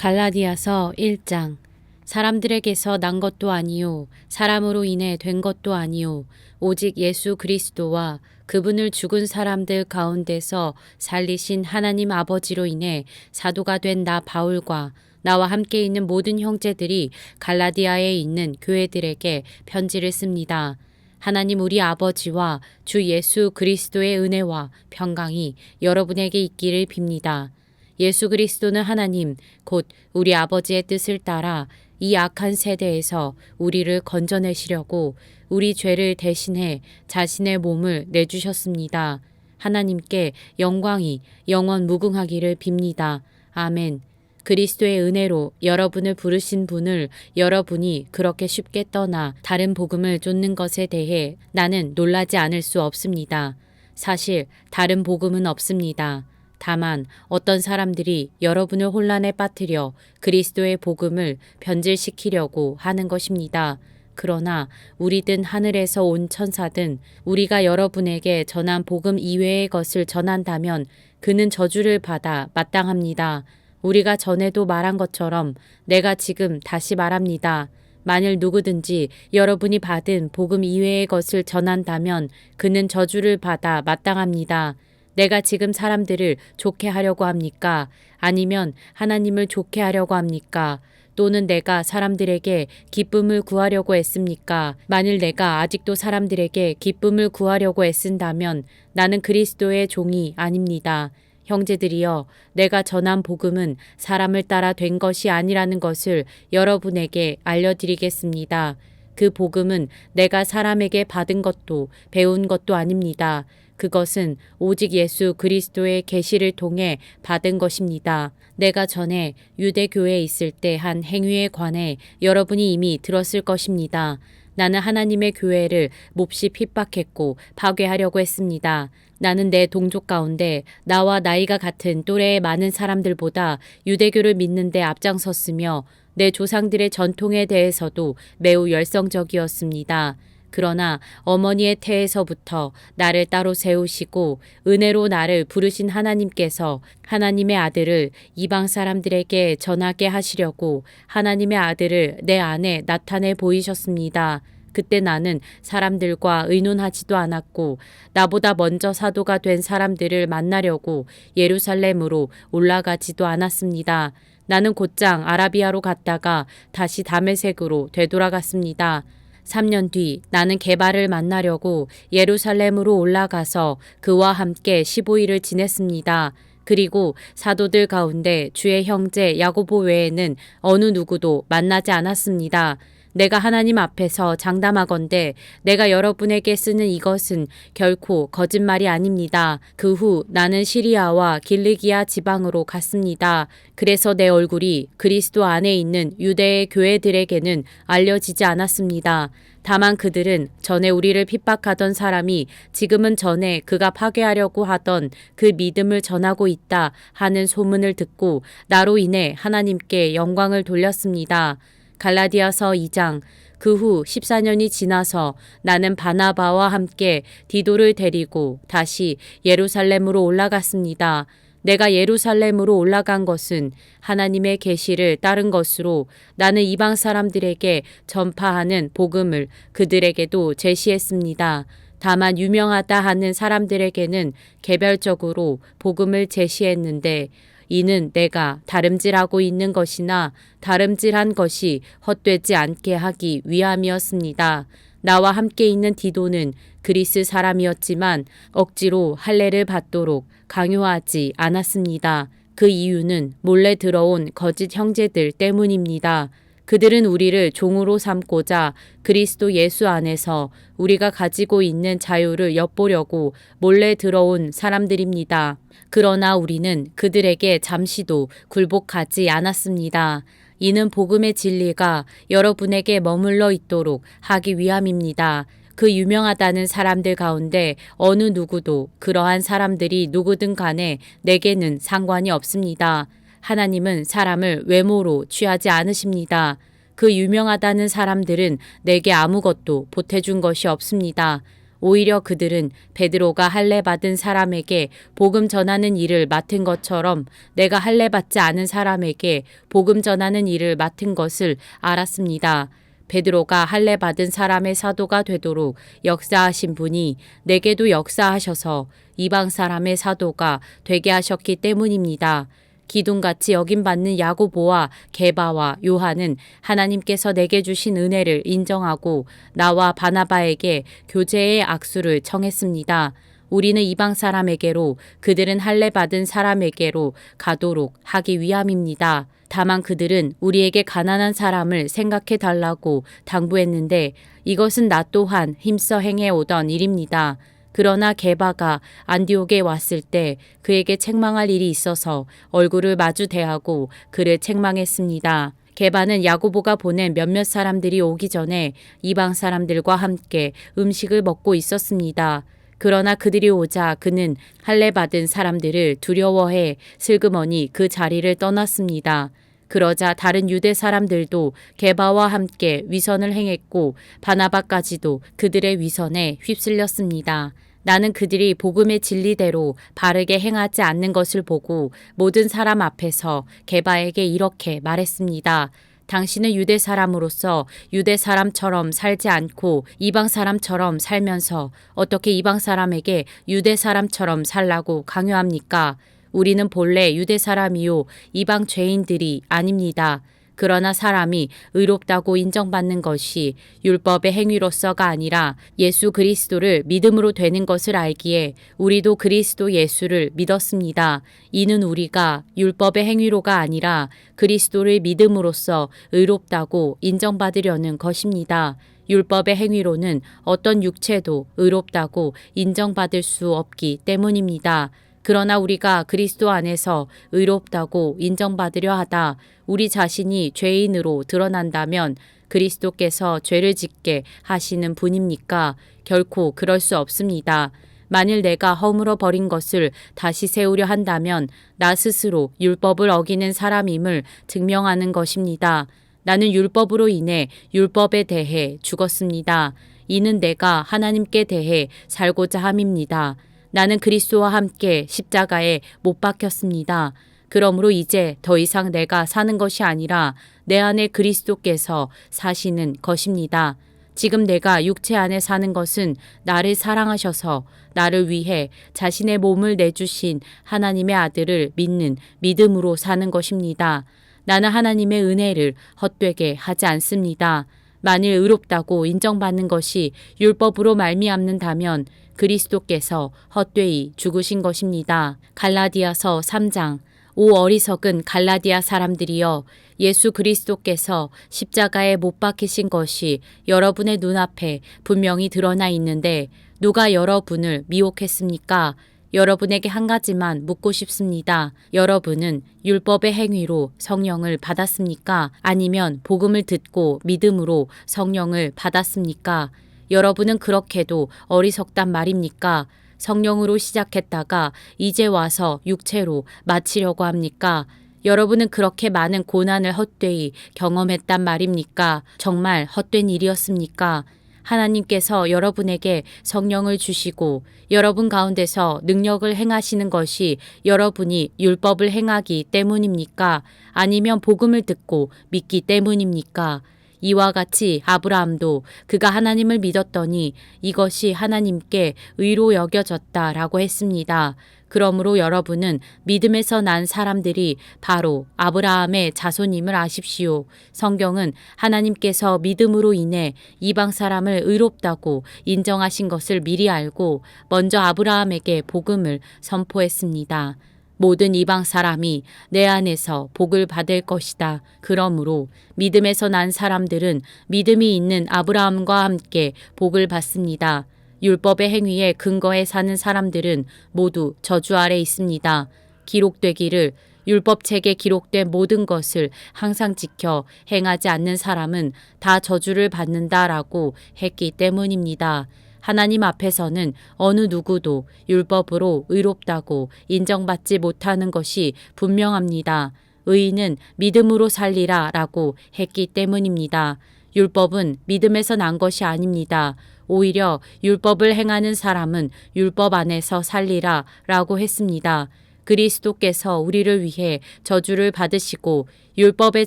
갈라디아서 1장. 사람들에게서 난 것도 아니요 사람으로 인해 된 것도 아니요 오직 예수 그리스도와 그분을 죽은 사람들 가운데서 살리신 하나님 아버지로 인해 사도가 된 나 바울과 나와 함께 있는 모든 형제들이 갈라디아에 있는 교회들에게 편지를 씁니다. 하나님 우리 아버지와 주 예수 그리스도의 은혜와 평강이 여러분에게 있기를 빕니다. 예수 그리스도는 하나님 곧 우리 아버지의 뜻을 따라 이 악한 세대에서 우리를 건져내시려고 우리 죄를 대신해 자신의 몸을 내주셨습니다. 하나님께 영광이 영원 무궁하기를 빕니다. 아멘. 그리스도의 은혜로 여러분을 부르신 분을 여러분이 그렇게 쉽게 떠나 다른 복음을 쫓는 것에 대해 나는 놀라지 않을 수 없습니다. 사실 다른 복음은 없습니다. 다만 어떤 사람들이 여러분을 혼란에 빠뜨려 그리스도의 복음을 변질시키려고 하는 것입니다. 그러나 우리든 하늘에서 온 천사든 우리가 여러분에게 전한 복음 이외의 것을 전한다면 그는 저주를 받아 마땅합니다. 우리가 전에도 말한 것처럼 내가 지금 다시 말합니다. 만일 누구든지 여러분이 받은 복음 이외의 것을 전한다면 그는 저주를 받아 마땅합니다. 내가 지금 사람들을 좋게 하려고 합니까? 아니면 하나님을 좋게 하려고 합니까? 또는 내가 사람들에게 기쁨을 구하려고 애씁니까? 만일 내가 아직도 사람들에게 기쁨을 구하려고 애쓴다면 나는 그리스도의 종이 아닙니다. 형제들이여, 내가 전한 복음은 사람을 따라 된 것이 아니라는 것을 여러분에게 알려드리겠습니다. 그 복음은 내가 사람에게 받은 것도 배운 것도 아닙니다. 그것은 오직 예수 그리스도의 계시를 통해 받은 것입니다. 내가 전에 유대교회에 있을 때 한 행위에 관해 여러분이 이미 들었을 것입니다. 나는 하나님의 교회를 몹시 핍박했고 파괴하려고 했습니다. 나는 내 동족 가운데 나와 나이가 같은 또래의 많은 사람들보다 유대교를 믿는 데 앞장섰으며 내 조상들의 전통에 대해서도 매우 열성적이었습니다. 그러나 어머니의 태에서부터 나를 따로 세우시고 은혜로 나를 부르신 하나님께서 하나님의 아들을 이방 사람들에게 전하게 하시려고 하나님의 아들을 내 안에 나타내 보이셨습니다. 그때 나는 사람들과 의논하지도 않았고 나보다 먼저 사도가 된 사람들을 만나려고 예루살렘으로 올라가지도 않았습니다. 나는 곧장 아라비아로 갔다가 다시 다메섹으로 되돌아갔습니다. 3년 뒤 나는 게바를 만나려고 예루살렘으로 올라가서 그와 함께 15일을 지냈습니다. 그리고 사도들 가운데 주의 형제 야고보 외에는 어느 누구도 만나지 않았습니다. 내가 하나님 앞에서 장담하건대 내가 여러분에게 쓰는 이것은 결코 거짓말이 아닙니다. 그 후 나는 시리아와 길리기아 지방으로 갔습니다. 그래서 내 얼굴이 그리스도 안에 있는 유대의 교회들에게는 알려지지 않았습니다. 다만 그들은 전에 우리를 핍박하던 사람이 지금은 전에 그가 파괴하려고 하던 그 믿음을 전하고 있다 하는 소문을 듣고 나로 인해 하나님께 영광을 돌렸습니다. 갈라디아서 2장. 그 후 14년이 지나서 나는 바나바와 함께 디도를 데리고 다시 예루살렘으로 올라갔습니다. 내가 예루살렘으로 올라간 것은 하나님의 계시를 따른 것으로 나는 이방 사람들에게 전파하는 복음을 그들에게도 제시했습니다. 다만 유명하다 하는 사람들에게는 개별적으로 복음을 제시했는데 이는 내가 다름질하고 있는 것이나 다름질한 것이 헛되지 않게 하기 위함이었습니다. 나와 함께 있는 디도는 그리스 사람이었지만 억지로 할례를 받도록 강요하지 않았습니다. 그 이유는 몰래 들어온 거짓 형제들 때문입니다. 그들은 우리를 종으로 삼고자 그리스도 예수 안에서 우리가 가지고 있는 자유를 엿보려고 몰래 들어온 사람들입니다. 그러나 우리는 그들에게 잠시도 굴복하지 않았습니다. 이는 복음의 진리가 여러분에게 머물러 있도록 하기 위함입니다. 그 유명하다는 사람들 가운데 어느 누구도 그러한 사람들이 누구든 간에 내게는 상관이 없습니다. 하나님은 사람을 외모로 취하지 않으십니다. 그 유명하다는 사람들은 내게 아무것도 보태준 것이 없습니다. 오히려 그들은 베드로가 할례 받은 사람에게 복음 전하는 일을 맡은 것처럼 내가 할례 받지 않은 사람에게 복음 전하는 일을 맡은 것을 알았습니다. 베드로가 할례 받은 사람의 사도가 되도록 역사하신 분이 내게도 역사하셔서 이방 사람의 사도가 되게 하셨기 때문입니다. 기둥같이 여김받는 야고보와 게바와 요한은 하나님께서 내게 주신 은혜를 인정하고 나와 바나바에게 교제의 악수를 청했습니다. 우리는 이방 사람에게로 그들은 할례 받은 사람에게로 가도록 하기 위함입니다. 다만 그들은 우리에게 가난한 사람을 생각해 달라고 당부했는데 이것은 나 또한 힘써 행해 오던 일입니다. 그러나 게바가 안디옥에 왔을 때 그에게 책망할 일이 있어서 얼굴을 마주 대하고 그를 책망했습니다. 게바는 야고보가 보낸 몇몇 사람들이 오기 전에 이방 사람들과 함께 음식을 먹고 있었습니다. 그러나 그들이 오자 그는 할례 받은 사람들을 두려워해 슬그머니 그 자리를 떠났습니다. 그러자 다른 유대 사람들도 게바와 함께 위선을 행했고 바나바까지도 그들의 위선에 휩쓸렸습니다. 나는 그들이 복음의 진리대로 바르게 행하지 않는 것을 보고 모든 사람 앞에서 게바에게 이렇게 말했습니다. 당신은 유대 사람으로서 유대 사람처럼 살지 않고 이방 사람처럼 살면서 어떻게 이방 사람에게 유대 사람처럼 살라고 강요합니까? 우리는 본래 유대 사람이요 이방 죄인들이 아닙니다. 그러나 사람이 의롭다고 인정받는 것이 율법의 행위로서가 아니라 예수 그리스도를 믿음으로 되는 것을 알기에 우리도 그리스도 예수를 믿었습니다. 이는 우리가 율법의 행위로가 아니라 그리스도를 믿음으로써 의롭다고 인정받으려는 것입니다. 율법의 행위로는 어떤 육체도 의롭다고 인정받을 수 없기 때문입니다. 그러나 우리가 그리스도 안에서 의롭다고 인정받으려 하다 우리 자신이 죄인으로 드러난다면 그리스도께서 죄를 짓게 하시는 분입니까? 결코 그럴 수 없습니다. 만일 내가 허물어 버린 것을 다시 세우려 한다면 나 스스로 율법을 어기는 사람임을 증명하는 것입니다. 나는 율법으로 인해 율법에 대해 죽었습니다. 이는 내가 하나님께 대해 살고자 함입니다. 나는 그리스도와 함께 십자가에 못 박혔습니다. 그러므로 이제 더 이상 내가 사는 것이 아니라 내 안에 그리스도께서 사시는 것입니다. 지금 내가 육체 안에 사는 것은 나를 사랑하셔서 나를 위해 자신의 몸을 내주신 하나님의 아들을 믿는 믿음으로 사는 것입니다. 나는 하나님의 은혜를 헛되게 하지 않습니다. 만일 의롭다고 인정받는 것이 율법으로 말미암는다면 그리스도께서 헛되이 죽으신 것입니다. 갈라디아서 3장. 오 어리석은 갈라디아 사람들이여, 예수 그리스도께서 십자가에 못 박히신 것이 여러분의 눈앞에 분명히 드러나 있는데 누가 여러분을 미혹했습니까? 여러분에게 한 가지만 묻고 싶습니다. 여러분은 율법의 행위로 성령을 받았습니까? 아니면 복음을 듣고 믿음으로 성령을 받았습니까? 여러분은 그렇게도 어리석단 말입니까? 성령으로 시작했다가 이제 와서 육체로 마치려고 합니까? 여러분은 그렇게 많은 고난을 헛되이 경험했단 말입니까? 정말 헛된 일이었습니까? 하나님께서 여러분에게 성령을 주시고 여러분 가운데서 능력을 행하시는 것이 여러분이 율법을 행하기 때문입니까? 아니면 복음을 듣고 믿기 때문입니까? 이와 같이 아브라함도 그가 하나님을 믿었더니 이것이 하나님께 의로 여겨졌다라고 했습니다. 그러므로 여러분은 믿음에서 난 사람들이 바로 아브라함의 자손임을 아십시오. 성경은 하나님께서 믿음으로 인해 이방 사람을 의롭다고 인정하신 것을 미리 알고 먼저 아브라함에게 복음을 선포했습니다. 모든 이방 사람이 내 안에서 복을 받을 것이다. 그러므로 믿음에서 난 사람들은 믿음이 있는 아브라함과 함께 복을 받습니다. 율법의 행위에 근거해 사는 사람들은 모두 저주 아래 있습니다. 기록되기를 율법책에 기록된 모든 것을 항상 지켜 행하지 않는 사람은 다 저주를 받는다라고 했기 때문입니다. 하나님 앞에서는 어느 누구도 율법으로 의롭다고 인정받지 못하는 것이 분명합니다. 의인은 믿음으로 살리라 라고 했기 때문입니다. 율법은 믿음에서 난 것이 아닙니다. 오히려 율법을 행하는 사람은 율법 안에서 살리라 라고 했습니다. 그리스도께서 우리를 위해 저주를 받으시고 율법의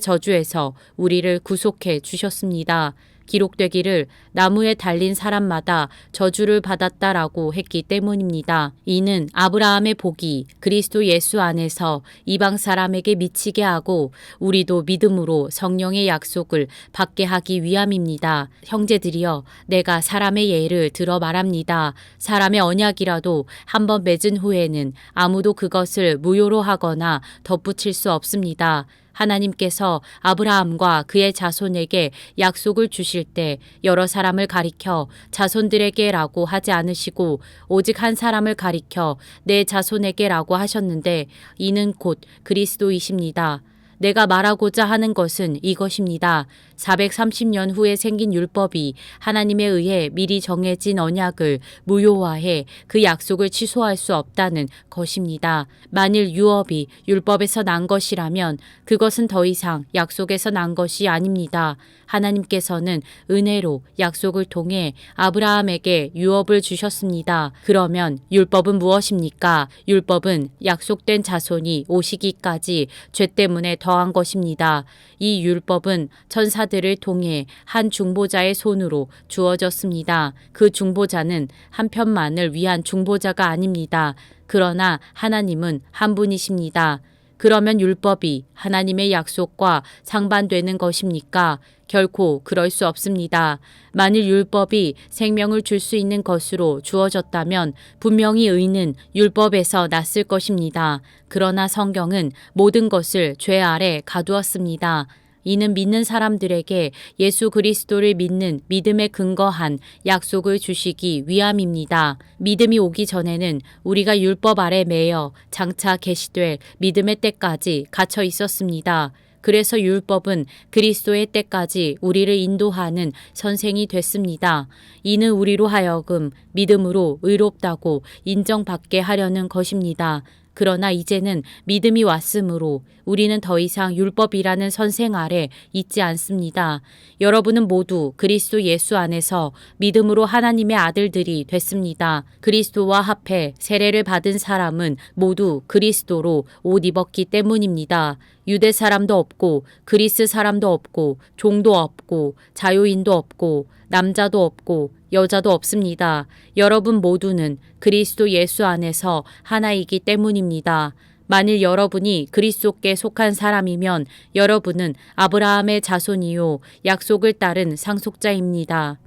저주에서 우리를 구속해 주셨습니다. 기록되기를 나무에 달린 사람마다 저주를 받았다라고 했기 때문입니다. 이는 아브라함의 복이 그리스도 예수 안에서 이방 사람에게 미치게 하고 우리도 믿음으로 성령의 약속을 받게 하기 위함입니다. 형제들이여, 내가 사람의 예를 들어 말합니다. 사람의 언약이라도 한번 맺은 후에는 아무도 그것을 무효로 하거나 덧붙일 수 없습니다. 하나님께서 아브라함과 그의 자손에게 약속을 주실 때 여러 사람을 가리켜 자손들에게라고 하지 않으시고 오직 한 사람을 가리켜 내 자손에게라고 하셨는데 이는 곧 그리스도이십니다. 내가 말하고자 하는 것은 이것입니다. 430년 후에 생긴 율법이 하나님에 의해 미리 정해진 언약을 무효화해 그 약속을 취소할 수 없다는 것입니다. 만일 유업이 율법에서 난 것이라면 그것은 더 이상 약속에서 난 것이 아닙니다. 하나님께서는 은혜로 약속을 통해 아브라함에게 유업을 주셨습니다. 그러면 율법은 무엇입니까? 율법은 약속된 자손이 오시기까지 죄 때문에 더한 것입니다. 이 율법은 천사들을 통해 한 중보자의 손으로 주어졌습니다. 그 중보자는 한 편만을 위한 중보자가 아닙니다. 그러나 하나님은 한 분이십니다. 그러면 율법이 하나님의 약속과 상반되는 것입니까? 결코 그럴 수 없습니다. 만일 율법이 생명을 줄 수 있는 것으로 주어졌다면 분명히 의는 율법에서 났을 것입니다. 그러나 성경은 모든 것을 죄 아래 가두었습니다. 이는 믿는 사람들에게 예수 그리스도를 믿는 믿음에 근거한 약속을 주시기 위함입니다. 믿음이 오기 전에는 우리가 율법 아래 매여 장차 계시될 믿음의 때까지 갇혀 있었습니다. 그래서 율법은 그리스도의 때까지 우리를 인도하는 선생이 됐습니다. 이는 우리로 하여금 믿음으로 의롭다고 인정받게 하려는 것입니다. 그러나 이제는 믿음이 왔으므로 우리는 더 이상 율법이라는 선생 아래 있지 않습니다. 여러분은 모두 그리스도 예수 안에서 믿음으로 하나님의 아들들이 됐습니다. 그리스도와 합해 세례를 받은 사람은 모두 그리스도로 옷 입었기 때문입니다. 유대 사람도 없고 그리스 사람도 없고 종도 없고 자유인도 없고 남자도 없고 여자도 없습니다. 여러분 모두는 그리스도 예수 안에서 하나이기 때문입니다. 만일 여러분이 그리스도께 속한 사람이면 여러분은 아브라함의 자손이요 약속을 따른 상속자입니다.